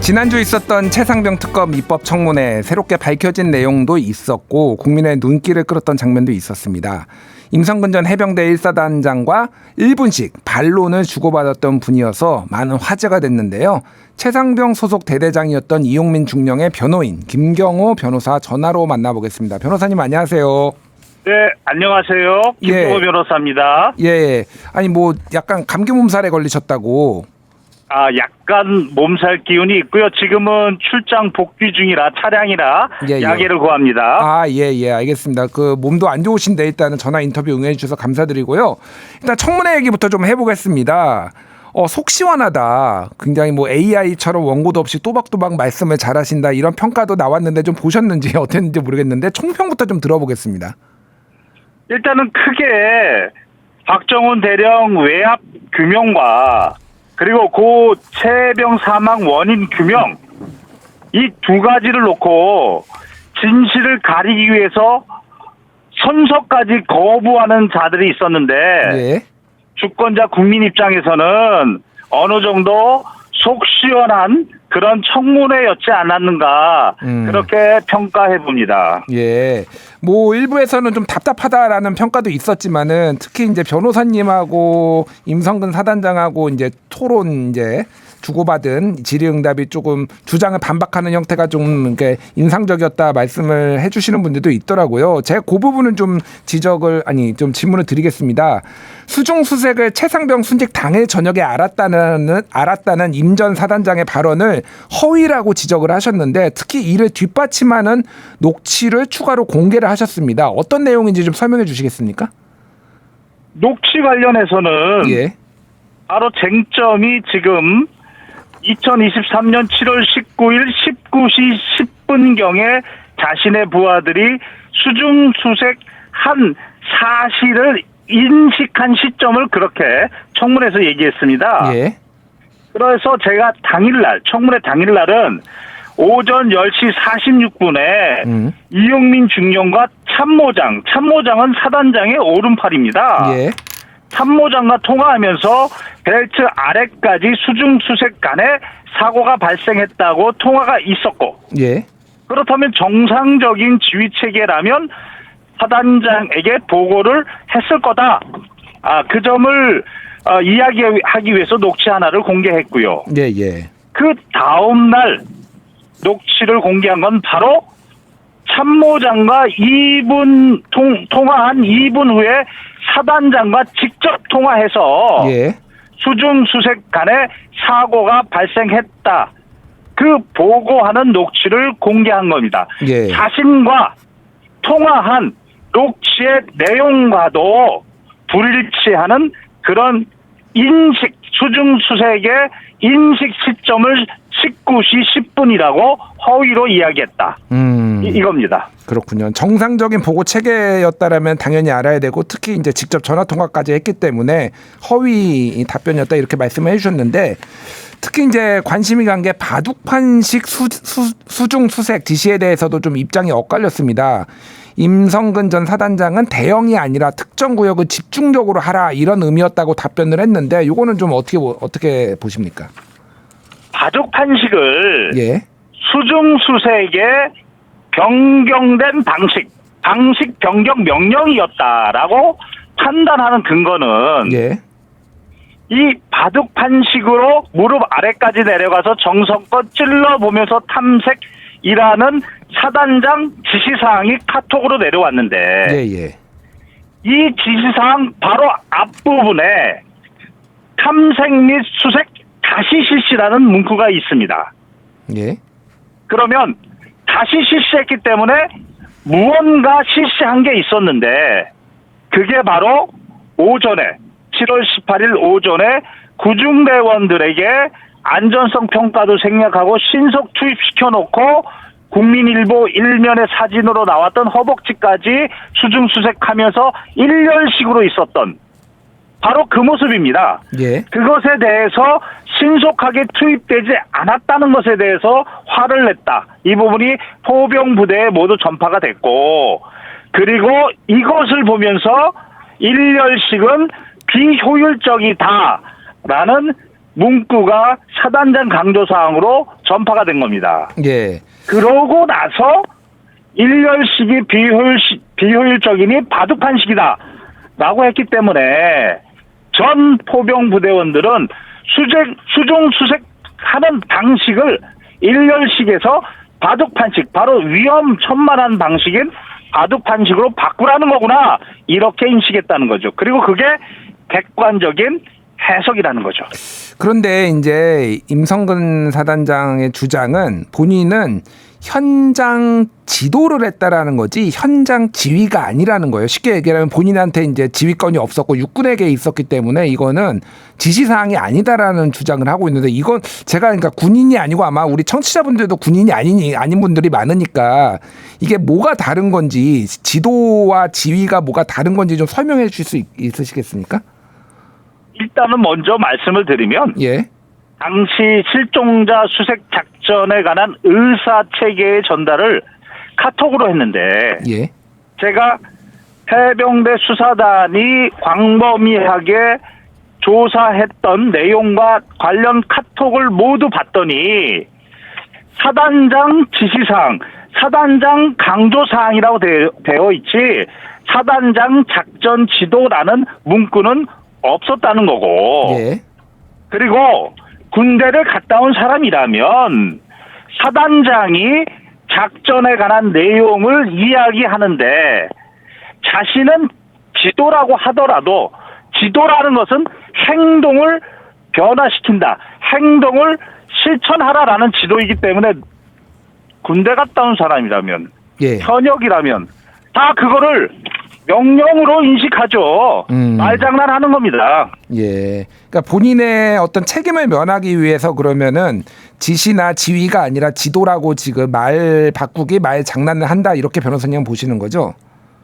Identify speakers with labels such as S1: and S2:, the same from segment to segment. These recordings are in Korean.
S1: 지난주 있었던 최상병 특검 입법 청문회 새롭게 밝혀진 내용도 있었고 국민의 눈길을 끌었던 장면도 있었습니다. 임성근 전 해병대 1사단장과 1분씩 반론을 주고받았던 분이어서 많은 화제가 됐는데요. 최상병 소속 대대장이었던 이용민 중령의 변호인 김경호 변호사 전화로 만나보겠습니다. 변호사님 안녕하세요.
S2: 네, 안녕하세요. 김경호 변호사입니다.
S1: 예. 아니 약간 감기 몸살에 걸리셨다고.
S2: 약간 몸살 기운이 있고요. 지금은 출장 복귀 중이라 차량이라 야계를 구합니다.
S1: 예, 알겠습니다. 몸도 안 좋으신데 일단은 전화 인터뷰 응해 주셔서 감사드리고요. 일단 청문회 얘기부터 좀 해보겠습니다. 속 시원하다. 굉장히 AI처럼 원고도 없이 또박또박 말씀을 잘하신다. 이런 평가도 나왔는데 좀 보셨는지 어땠는지 모르겠는데 총평부터 좀 들어보겠습니다.
S2: 일단은 크게 박정훈 대령 외압 규명과 그리고 고 최병 사망 원인 규명 이 두 가지를 놓고 진실을 가리기 위해서 선서까지 거부하는 자들이 있었는데 주권자 국민 입장에서는 어느 정도 속 시원한 그런 청문회였지 않았는가 그렇게 평가해 봅니다.
S1: 일부에서는 좀 답답하다라는 평가도 있었지만은 특히 이제 변호사님하고 임성근 사단장하고 이제 토론 주고받은 질의응답이 조금 주장을 반박하는 형태가 좀 이렇게 인상적이었다 말씀을 해주시는 분들도 있더라고요. 제가 그 부분은 좀 좀 질문을 드리겠습니다. 수중수색을 최상병 순직 당일 저녁에 알았다는 임 전 사단장의 발언을 허위라고 지적을 하셨는데 특히 이를 뒷받침하는 녹취를 추가로 공개를 하셨습니다. 어떤 내용인지 좀 설명해 주시겠습니까?
S2: 녹취 관련해서는 바로 쟁점이 지금 2023년 7월 19일 19시 10분경에 자신의 부하들이 수중수색한 사실을 인식한 시점을 그렇게 청문회에서 얘기했습니다. 그래서 제가 청문회 당일날은 오전 10시 46분에 이용민 중령과 참모장은 사단장의 오른팔입니다. 참모장과 통화하면서 벨트 아래까지 수중수색 간에 사고가 발생했다고 통화가 있었고 그렇다면 정상적인 지휘체계라면 사단장에게 보고를 했을 거다. 그 점을 이야기하기 위해서 녹취 하나를 공개했고요. 그 다음 날 녹취를 공개한 건 바로 참모장과 통화한 2분 후에 사단장과 직접 통화해서 수중수색 간에 사고가 발생했다. 그 보고하는 녹취를 공개한 겁니다. 자신과 통화한 녹취의 내용과도 불일치하는 그런 수중수색의 인식 시점을 19시 10분이라고 허위로 이야기했다. 이겁니다.
S1: 그렇군요. 정상적인 보고 체계였다라면 당연히 알아야 되고 특히 이제 직접 전화 통화까지 했기 때문에 허위 답변이었다 이렇게 말씀을 해주셨는데 특히 이제 관심이 간 게 바둑판식 수중수색 지시에 대해서도 좀 입장이 엇갈렸습니다. 임성근 전 사단장은 대형이 아니라 특정 구역을 집중적으로 하라 이런 의미였다고 답변을 했는데 이거는 좀 어떻게 보십니까?
S2: 바둑판식을 수중수색의 변경된 방식 변경 명령이었다라고 판단하는 근거는 이 바둑판식으로 무릎 아래까지 내려가서 정성껏 찔러보면서 탐색이라는 사단장 지시사항이 카톡으로 내려왔는데 이 지시사항 바로 앞부분에 탐색 및 수색 다시 실시라는 문구가 있습니다. 그러면 다시 실시했기 때문에 무언가 실시한 게 있었는데 그게 바로 오전에 7월 18일 오전에 구중대원들에게 안전성 평가도 생략하고 신속 투입시켜놓고 국민일보 일면의 사진으로 나왔던 허벅지까지 수중수색하면서 일렬식으로 있었던 바로 그 모습입니다. 그것에 대해서 신속하게 투입되지 않았다는 것에 대해서 화를 냈다. 이 부분이 포병부대에 모두 전파가 됐고 그리고 이것을 보면서 일렬식은 비효율적이다라는 문구가 사단장 강조사항으로 전파가 된 겁니다.
S1: 예.
S2: 그러고 나서 일렬식이 비효율적이니 바둑판식이다 라고 했기 때문에 전 포병 부대원들은 수중 수색하는 방식을 일렬식에서 바둑판식, 바로 위험천만한 방식인 바둑판식으로 바꾸라는 거구나, 이렇게 인식했다는 거죠. 그리고 그게 객관적인 해석이라는 거죠.
S1: 그런데 이제 임성근 사단장의 주장은 본인은 현장 지도를 했다라는 거지 현장 지휘가 아니라는 거예요. 쉽게 얘기하면 본인한테 이제 지휘권이 없었고 육군에게 있었기 때문에 이거는 지시사항이 아니다라는 주장을 하고 있는데, 이건 제가 그러니까 군인이 아니고 아마 우리 청취자분들도 군인이 아닌 분들이 많으니까 이게 뭐가 다른 건지, 지도와 지휘가 뭐가 다른 건지 좀 설명해 주실 수 있으시겠습니까?
S2: 일단은 먼저 말씀을 드리면,
S1: 예.
S2: 당시 실종자 수색 작전에 관한 의사 체계의 전달을 카톡으로 했는데,
S1: 예.
S2: 제가 해병대 수사단이 광범위하게 조사했던 내용과 관련 카톡을 모두 봤더니 사단장 지시사항, 사단장 강조사항이라고 되어 있지 사단장 작전 지도라는 문구는 없었다는 거고,
S1: 예.
S2: 그리고 군대를 갔다 온 사람이라면 사단장이 작전에 관한 내용을 이야기하는데, 자신은 지도라고 하더라도 지도라는 것은 행동을 변화시킨다, 행동을 실천하라라는 지도이기 때문에 군대 갔다 온 사람이라면,
S1: 예.
S2: 현역이라면 다 그거를 명령으로 인식하죠. 말장난하는 겁니다.
S1: 예. 그러니까 본인의 어떤 책임을 면하기 위해서 그러면은 지시나 지휘가 아니라 지도라고 지금 말 바꾸기, 말 장난을 한다, 이렇게 변호사님은 보시는 거죠?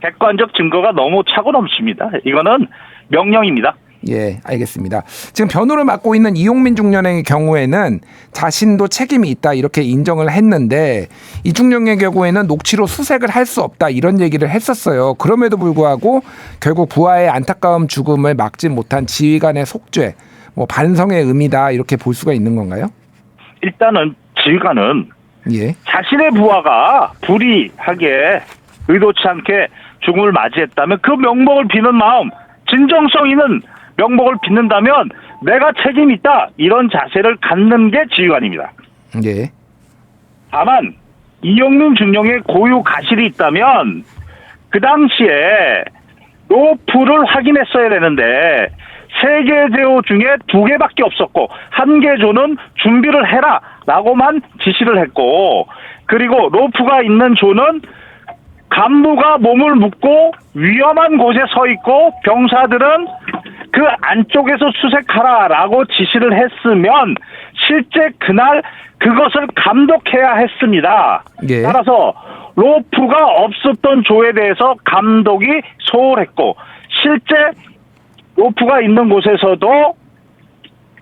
S2: 객관적 증거가 너무 차고 넘칩니다. 이거는 명령입니다.
S1: 예, 알겠습니다. 지금 변호를 맡고 있는 이용민 중령의 경우에는 자신도 책임이 있다, 이렇게 인정을 했는데, 이 중령의 경우에는 녹취로 수색을 할 수 없다, 이런 얘기를 했었어요. 그럼에도 불구하고 결국 부하의 안타까운 죽음을 막지 못한 지휘관의 속죄, 뭐 반성의 의미다, 이렇게 볼 수가 있는 건가요?
S2: 일단은 지휘관은
S1: 예.
S2: 자신의 부하가 불의하게 의도치 않게 죽음을 맞이했다면 그 명복을 비는 마음, 진정성 있는 명복을 빚는다면 내가 책임이 있다, 이런 자세를 갖는 게 지휘관입니다.
S1: 예.
S2: 다만 이용민 중령의 고유 가실이 있다면 그 당시에 로프를 확인했어야 되는데 3개 제호 중에 2개밖에 없었고 1개 조는 준비를 해라 라고만 지시를 했고, 그리고 로프가 있는 조는 간부가 몸을 묶고 위험한 곳에 서 있고 병사들은 그 안쪽에서 수색하라라고 지시를 했으면 실제 그날 그것을 감독해야 했습니다.
S1: 예.
S2: 따라서 로프가 없었던 조에 대해서 감독이 소홀했고, 실제 로프가 있는 곳에서도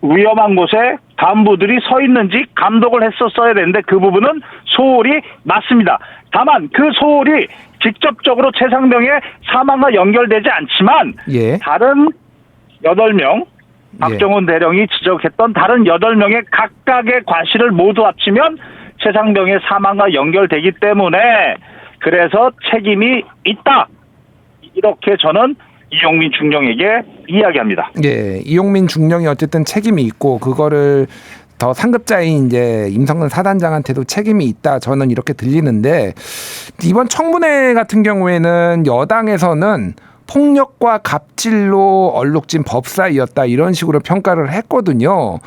S2: 위험한 곳에 간부들이 서 있는지 감독을 했었어야 되는데 그 부분은 소홀이 맞습니다. 다만 그 소홀이 직접적으로 최상병의 사망과 연결되지 않지만,
S1: 예.
S2: 다른 8명, 박정훈 대령이 지적했던 다른 8명의 각각의 과실을 모두 합치면 최상병의 사망과 연결되기 때문에 그래서 책임이 있다, 이렇게 저는 이용민 중령에게 이야기합니다.
S1: 예, 이용민 중령이 어쨌든 책임이 있고 그거를 더 상급자인 이제 임성근 사단장한테도 책임이 있다, 저는 이렇게 들리는데, 이번 청문회 같은 경우에는 여당에서는 폭력과 갑질로 얼룩진 법사이었다, 이런 식으로 평가를 했거든요.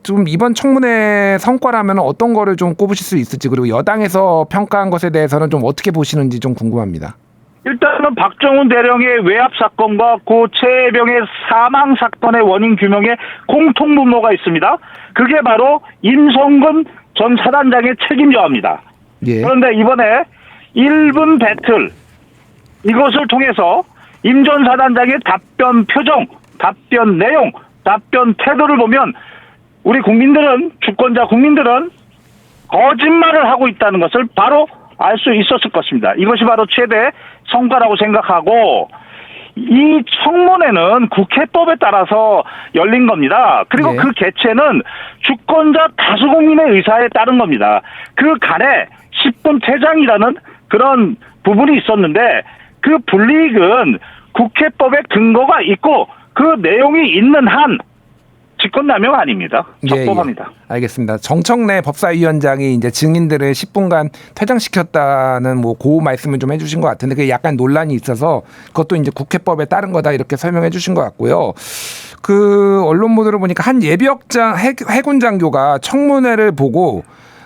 S1: 좀 이번 청문회 성과라면 어떤 거를 좀 꼽으실 수 있을지, 그리고 여당에서 평가한 것에 대해서는 좀 어떻게 보시는지 좀 궁금합니다.
S2: 일단은 박정훈 대령의 외압 사건과 고 최혜병의 사망 사건의 원인 규명에 공통 분모가 있습니다. 그게 바로 임성근 전 사단장의 책임 여하입니다.
S1: 예.
S2: 그런데 이번에 1분 배틀, 이것을 통해서 임 전 사단장의 답변 표정, 답변 내용, 답변 태도를 보면 우리 국민들은, 주권자 국민들은 거짓말을 하고 있다는 것을 바로 알 수 있었을 것입니다. 이것이 바로 최대 성과라고 생각하고, 이 청문회는 국회법에 따라서 열린 겁니다. 그리고
S1: 예.
S2: 그 개최는 주권자 다수 국민의 의사에 따른 겁니다. 그 간에 10분 퇴장이라는 그런 부분이 있었는데 그 불이익은 국회법에 근거가 있고 그 내용이 있는 한 직권남용 아닙니다. 적법합니다.
S1: 예. 알겠습니다. 정청래 법사위원장이 이제 증인들을 10분간 퇴장시켰다는 뭐 그 말씀을 좀 해주신 것 같은데 그게 약간 논란이 있어서 그것도 이제 국회법에 따른 거다 이렇게 설명해 주신 것 같고요. 그 언론 보도를 보니까 한 예비역장 해군 장교가 청문회를 보고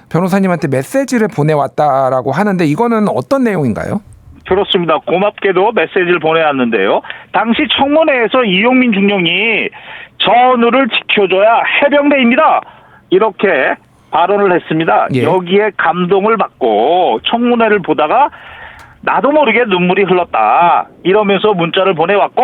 S1: 변호사님한테 메시지를 보내왔다라고 하는데 이거는 어떤 내용인가요?
S2: 그렇습니다. 고맙게도 메시지를 보내왔는데요. 당시 청문회에서 이용민 중령이 전우를 지켜줘야 해병대입니다. 이렇게 발언을 했습니다.
S1: 예.
S2: 여기에 감동을 받고 청문회를 보다가 나도 모르게 눈물이 흘렀다. 이러면서 문자를 보내왔고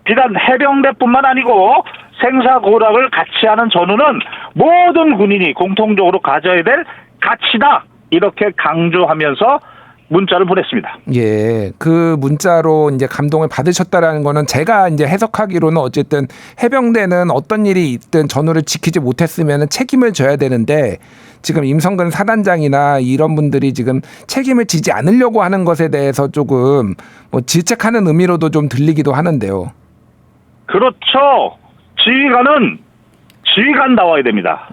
S2: 비단 해병대뿐만 아니고 생사고락을 같이 하는 전우는 모든 군인이 공통적으로 가져야 될 가치다. 이렇게 강조하면서 문자를 보냈습니다.
S1: 예, 그 문자로 이제 감동을 받으셨다라는 거는 제가 이제 해석하기로는 어쨌든 해병대는 어떤 일이 있든 전우를 지키지 못했으면 책임을 져야 되는데 지금 임성근 사단장이나 이런 분들이 지금 책임을 지지 않으려고 하는 것에 대해서 조금 뭐 질책하는 의미로도 좀 들리기도 하는데요.
S2: 그렇죠. 지휘관 나와야 됩니다.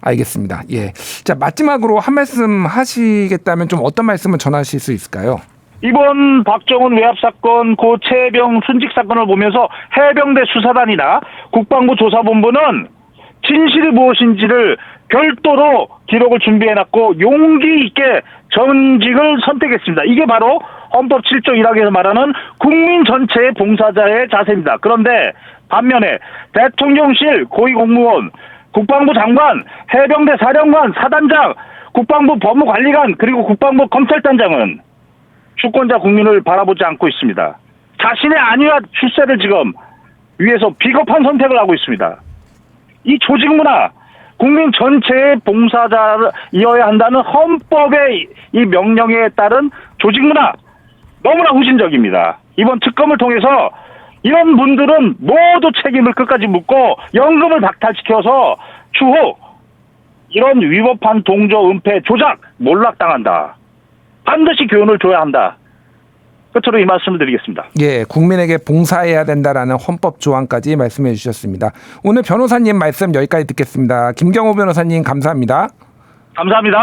S1: 알겠습니다. 예. 자, 마지막으로 한 말씀 하시겠다면 좀 어떤 말씀을 전하실 수 있을까요?
S2: 이번 박정훈 외압 사건, 고 최병 순직 사건을 보면서 해병대 수사단이나 국방부 조사본부는 진실이 무엇인지를 별도로 기록을 준비해놨고 용기 있게 전직을 선택했습니다. 이게 바로 헌법 7조 1항에서 말하는 국민 전체의 봉사자의 자세입니다. 그런데 반면에 대통령실 고위공무원, 국방부 장관, 해병대 사령관, 사단장, 국방부 법무관리관 그리고 국방부 검찰단장은 주권자 국민을 바라보지 않고 있습니다. 자신의 안위와 출세를 지금 위해서 비겁한 선택을 하고 있습니다. 이 조직 문화, 국민 전체의 봉사자이어야 한다는 헌법의 이 명령에 따른 조직 문화 너무나 후진적입니다. 이번 특검을 통해서 이런 분들은 모두 책임을 끝까지 묻고 연금을 박탈시켜서 추후 이런 위법한 동조 은폐 조작 몰락당한다. 반드시 교훈을 줘야 한다. 끝으로 이 말씀을 드리겠습니다.
S1: 예, 국민에게 봉사해야 된다라는 헌법 조항까지 말씀해 주셨습니다. 오늘 변호사님 말씀 여기까지 듣겠습니다. 김경호 변호사님 감사합니다.
S2: 감사합니다.